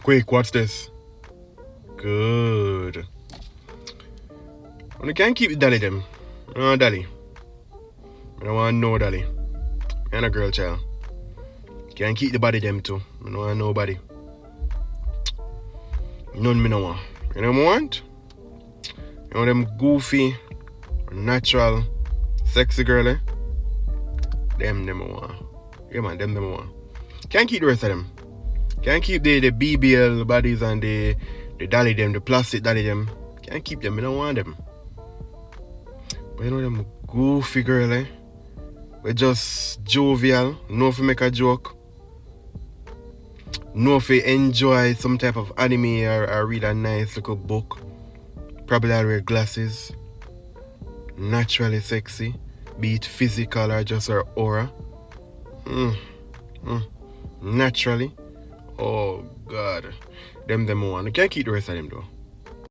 Quick, what's this? Good. And you can't keep the dolly them. No dolly. I don't want no dolly. And a girl child. Can't keep the body them too. I don't want nobody. None me no want. You know what I want? You know them goofy, natural, sexy girl, eh? Them I want. Yeah man, them I want. Can't keep the rest of them. Can't keep the BBL bodies and the dolly them, the plastic dolly them. Can't keep them, I don't want them. But you know them goofy girl, eh? We're just jovial, know if we make a joke. Know if we enjoy some type of anime or read a nice little book. Probably I wear glasses. Naturally sexy. Be it physical or just her aura. Naturally. Oh God. Them one. I can't keep the rest of them though.